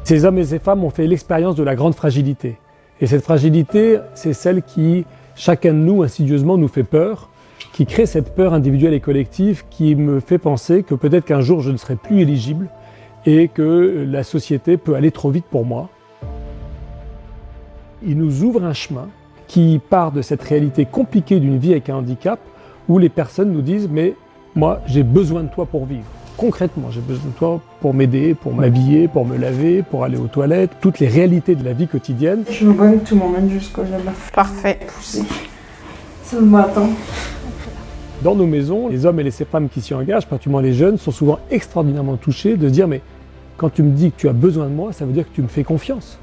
Ces hommes et ces femmes ont fait l'expérience de la grande fragilité. Et cette fragilité, c'est celle qui, chacun de nous, insidieusement, nous fait peur, qui crée cette peur individuelle et collective qui me fait penser que peut-être qu'un jour je ne serai plus éligible et que la société peut aller trop vite pour moi. Il nous ouvre un chemin qui part de cette réalité compliquée d'une vie avec un handicap où les personnes nous disent « mais moi j'ai besoin de toi pour vivre ». Concrètement, j'ai besoin de toi pour m'aider, pour m'habiller, pour me laver, pour aller aux toilettes, toutes les réalités de la vie quotidienne. Je veux bien que tu m'emmènes jusqu'au là-bas. Parfait. Pousser. C'est le matin. Dans nos maisons, les hommes et les femmes qui s'y engagent, particulièrement les jeunes, sont souvent extraordinairement touchés de se dire « mais quand tu me dis que tu as besoin de moi, ça veut dire que tu me fais confiance.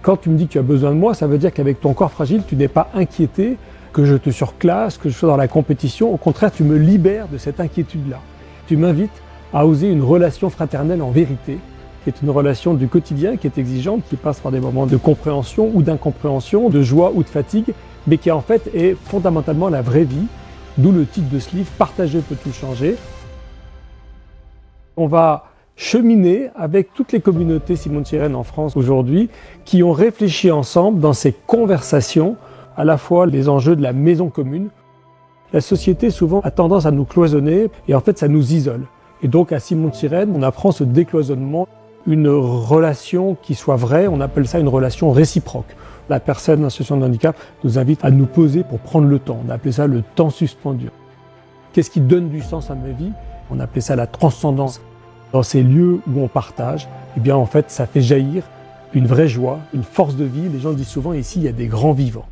Quand tu me dis que tu as besoin de moi, ça veut dire qu'avec ton corps fragile, tu n'es pas inquiété, que je te surclasse, que je sois dans la compétition. Au contraire, tu me libères de cette inquiétude-là. Tu m'invites à oser une relation fraternelle en vérité, qui est une relation du quotidien, qui est exigeante, qui passe par des moments de compréhension ou d'incompréhension, de joie ou de fatigue, mais qui en fait est fondamentalement la vraie vie, d'où le titre de ce livre « Partager peut tout changer ». On va cheminer avec toutes les communautés Simone Sirène en France aujourd'hui qui ont réfléchi ensemble dans ces conversations à la fois les enjeux de la maison commune. La société souvent a tendance à nous cloisonner et en fait ça nous isole. Et donc à Simone Sirène, on apprend ce décloisonnement, une relation qui soit vraie, on appelle ça une relation réciproque. La personne en situation de handicap nous invite à nous poser pour prendre le temps. On appelait ça le temps suspendu. Qu'est-ce qui donne du sens à ma vie? On appelait ça la transcendance. Dans ces lieux où on partage, eh bien en fait ça fait jaillir une vraie joie, une force de vie. Les gens disent souvent ici il y a des grands vivants.